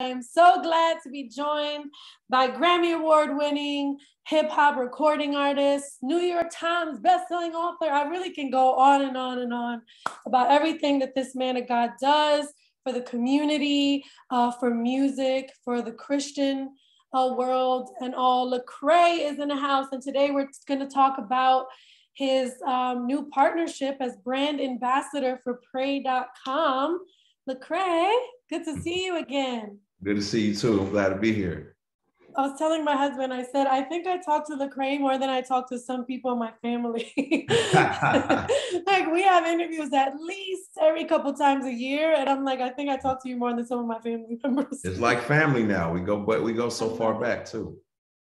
I'm so glad to be joined by Grammy Award-winning hip hop recording artist, New York Times bestselling author. I really can go on and on and on about everything that this man of God does for the community, for music, for the Christian world and all. Lecrae is in the house, and today we're going to talk about his new partnership as brand ambassador for Pray.com. Lecrae, good to see you again. Good to see you too. I'm glad to be here. I was telling my husband, I said, I think I talk to Lecrae more than I talk to some people in my family. Like, we have interviews at least every couple times a year. And I'm like, I think I talk to you more than some of my family members. It's like family now. We go so far back too.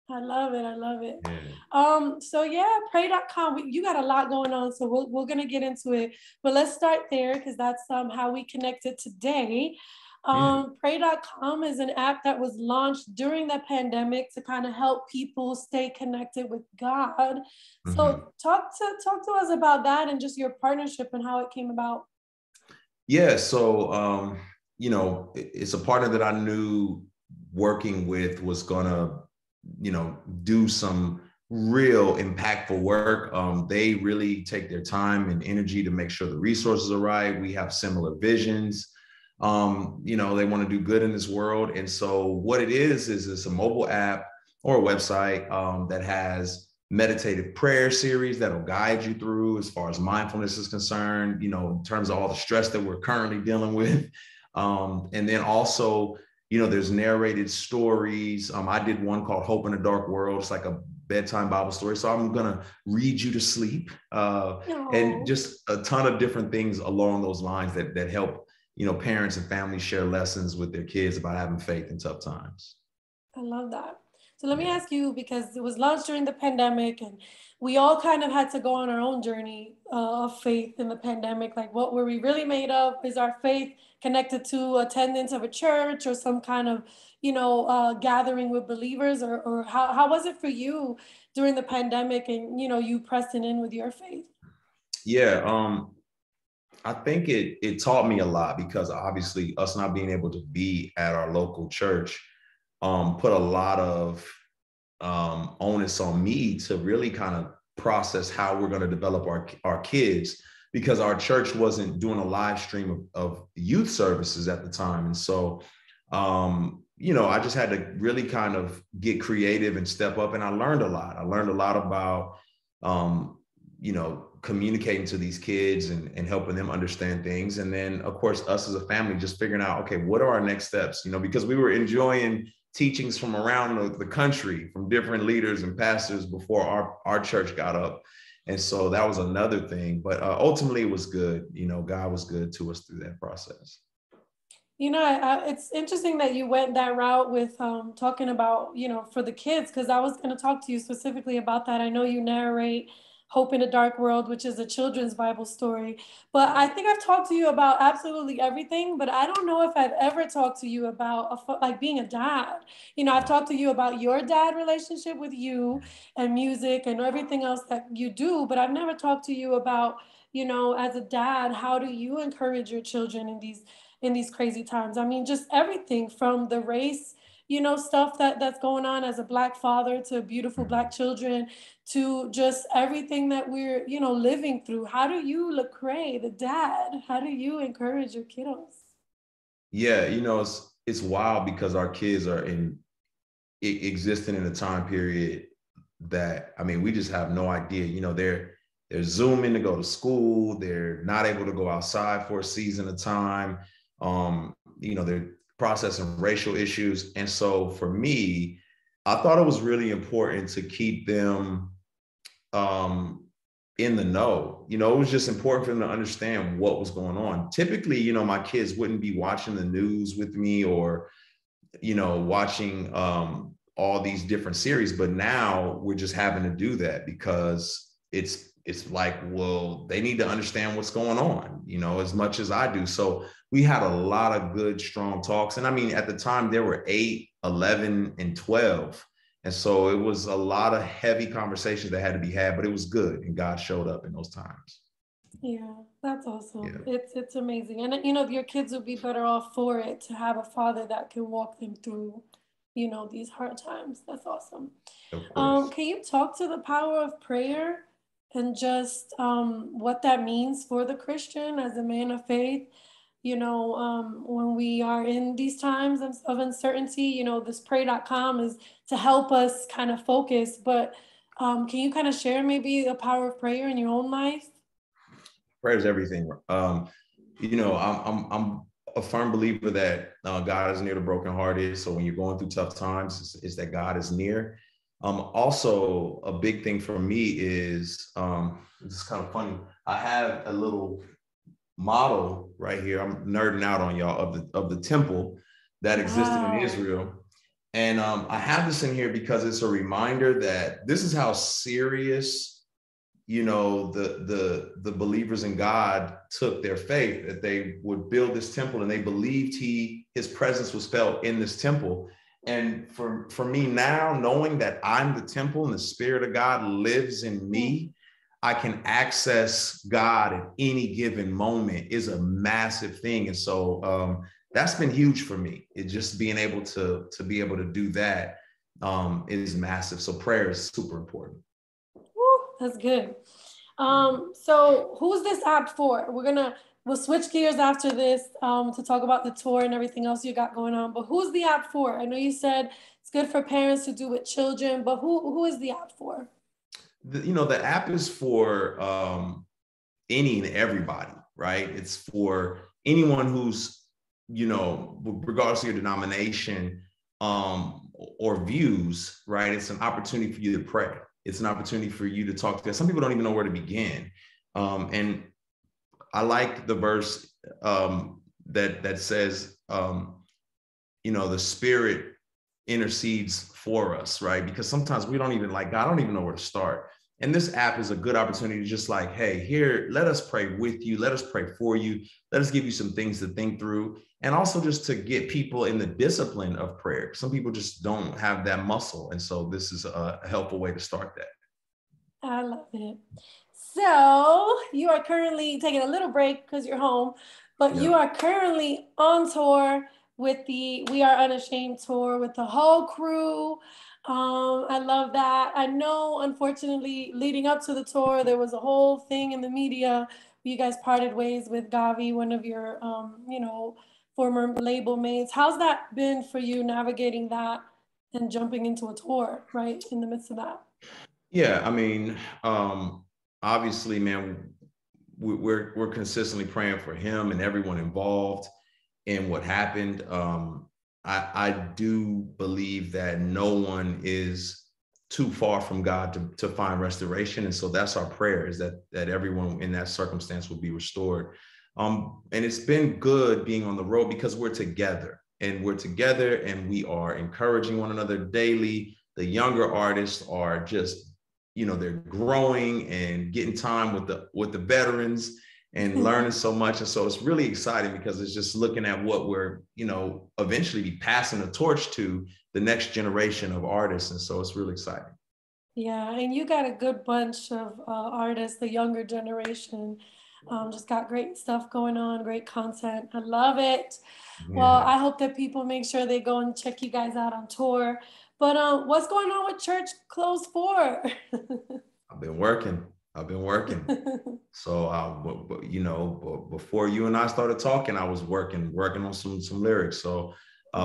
I love it. I love it. Yeah. So yeah, Pray.com, you got a lot going on. So we're going to get into it. But let's start there because that's how we connected today. Pray.com is an app that was launched during the pandemic to kind of help people stay connected with God. So talk to us about that and just your partnership and how it came about. Yeah, so it's a partner that I knew working with was gonna, do some real impactful work. They really take their time and energy to make sure the resources are right. We have similar visions. They want to do good in this world. And so what it is it's a mobile app or a website that has meditative prayer series that'll guide you through as far as mindfulness is concerned, in terms of all the stress that we're currently dealing with. And then also, there's narrated stories. I did one called Hope in a Dark World. It's like a bedtime Bible story. So I'm going to read you to sleep and just a ton of different things along those lines that help parents and families share lessons with their kids about having faith in tough times. I love that. So let me ask you, because it was launched during the pandemic and we all kind of had to go on our own journey of faith in the pandemic. Like, what were we really made of? Is our faith connected to attendance of a church or some kind of, gathering with believers? Or how was it for you during the pandemic and, you pressing in with your faith? Yeah, I think it taught me a lot because obviously us not being able to be at our local church put a lot of onus on me to really kind of process how we're going to develop our kids, because our church wasn't doing a live stream of youth services at the time. And so, I just had to really kind of get creative and step up. And I learned a lot. I learned a lot about, communicating to these kids and helping them understand things. And then, of course, us as a family just figuring out, okay, what are our next steps? Because we were enjoying teachings from around the country from different leaders and pastors before our church got up. And so that was another thing. But ultimately, it was good. God was good to us through that process. It's interesting that you went that route with talking about, for the kids, because I was going to talk to you specifically about that. I know you narrate Hope in a Dark World, which is a children's Bible story. But I think I've talked to you about absolutely everything, but I don't know if I've ever talked to you about like being a dad. I've talked to you about your dad relationship with you and music and everything else that you do, but I've never talked to you about, as a dad, how do you encourage your children in these crazy times? I mean, just everything from the race, stuff that's going on as a Black father to beautiful Black children to just everything that we're, living through. How do you, Lecrae, the dad, how do you encourage your kiddos? Yeah, it's wild because our kids are existing in a time period that, we just have no idea. They're Zooming to go to school. They're not able to go outside for a season of time. They're processing racial issues. And so for me, I thought it was really important to keep them in the know. It was just important for them to understand what was going on. Typically, my kids wouldn't be watching the news with me or, watching all these different series. But now we're just having to do that because it's like, well, they need to understand what's going on, as much as I do. So we had a lot of good, strong talks. And at the time there were 8, 11, and 12. And so it was a lot of heavy conversations that had to be had, but it was good. And God showed up in those times. Yeah, that's awesome. Yeah, It's amazing. And you know, your kids would be better off for it to have a father that can walk them through, you know, these hard times. That's awesome. of course. Can you talk to the power of prayer and just what that means for the Christian as a man of faith? You know, when we are in these times of uncertainty, you know, this pray.com is to help us kind of focus. But can you kind of share maybe the power of prayer in your own life? Prayer is everything. I'm a firm believer that God is near the brokenhearted. So when you're going through tough times, is that God is near. Also, a big thing for me is it's kind of funny. I have a little model right here. I'm nerding out on y'all of the temple that existed in Wow. Israel. And I have this in here because it's a reminder that this is how serious, the believers in God took their faith, that they would build this temple and they believed his presence was felt in this temple. And for me now, knowing that I'm the temple and the Spirit of God lives in Mm. me, I can access God at any given moment is a massive thing. And so that's been huge for me. It's just being able to be able to do that is massive. So prayer is super important. Woo, that's good. So who's this app for? We'll switch gears after this to talk about the tour and everything else you got going on. But who's the app for? I know you said it's good for parents to do with children, but who is the app for? The app is for any and everybody, right? It's for anyone who's, regardless of your denomination or views, right? It's an opportunity for you to pray. It's an opportunity for you to talk to. Some people don't even know where to begin. And I like the verse that says, the Spirit intercedes for us, right? Because sometimes we don't even like God, I don't even know where to start. And this app is a good opportunity to just like, hey, here, let us pray with you. Let us pray for you. Let us give you some things to think through. And also just to get people in the discipline of prayer. Some people just don't have that muscle. And so this is a helpful way to start that. I love it. So you are currently taking a little break because you're home, but Yeah. you are currently on tour with the We Are Unashamed tour with the whole crew. I love that. I know, unfortunately, leading up to the tour, there was a whole thing in the media. You guys parted ways with Gawvi, one of your, former label mates. How's that been for you navigating that and jumping into a tour right in the midst of that? Yeah, I mean, obviously, man, we're consistently praying for him and everyone involved in what happened. I do believe that no one is too far from God to find restoration, and so that's our prayer: is that everyone in that circumstance will be restored. And it's been good being on the road because we're together, and we are encouraging one another daily. The younger artists are just, they're growing and getting time with the veterans and learning so much. And so it's really exciting because it's just looking at what we're, eventually be passing the torch to the next generation of artists. And so it's really exciting. Yeah, and you got a good bunch of artists, the younger generation. Just got great stuff going on, great content. I love it. Well, Yeah. I hope that people make sure they go and check you guys out on tour. But what's going on with Church Close 4? I've been working. I've been working. So, before you and I started talking, I was working on some lyrics. So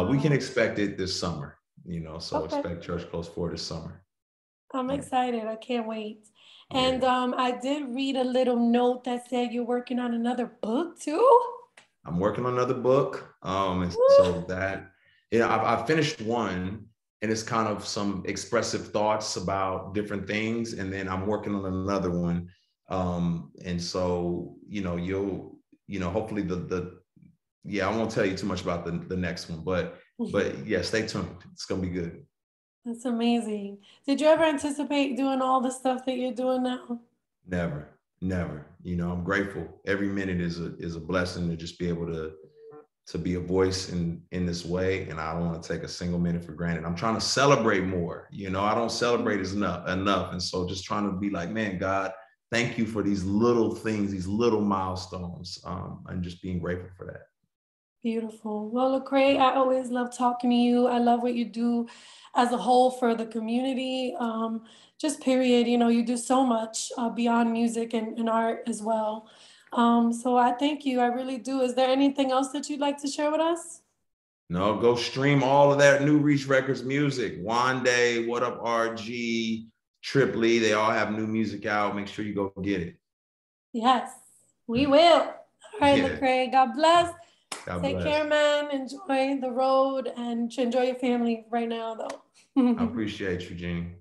we can Wow. expect it this summer, so Okay. expect Church Close 4 this summer. I'm Yeah. excited. I can't wait. Yeah. And I did read a little note that said you're working on another book too. I'm working on another book. And Woo. so that, I've finished one, and it's kind of some expressive thoughts about different things. And then I'm working on another one. And so, hopefully yeah, I won't tell you too much about the next one, but yeah, stay tuned. It's going to be good. That's amazing. Did you ever anticipate doing all the stuff that you're doing now? Never, never. I'm grateful. Every minute is a blessing to just be able to be a voice in this way, and I don't want to take a single minute for granted. I'm trying to celebrate more. I don't celebrate as enough, and so just trying to be like, man, God, thank you for these little things, these little milestones, and just being grateful for that. Beautiful. Well, Lecrae, I always love talking to you. I love what you do as a whole for the community. Just period. You know, you do so much beyond music and art as well. So I thank you. I really do. Is there anything else that you'd like to share with us? No, go stream all of that New Reach Records music. Wande, What Up RG, Triply, they all have new music out. Make sure you go get it. Yes, we will. All right, Yeah. Lecrae, God bless. God Take bless. care, man. Enjoy the road and enjoy your family right now, though. I appreciate you, Jeannie.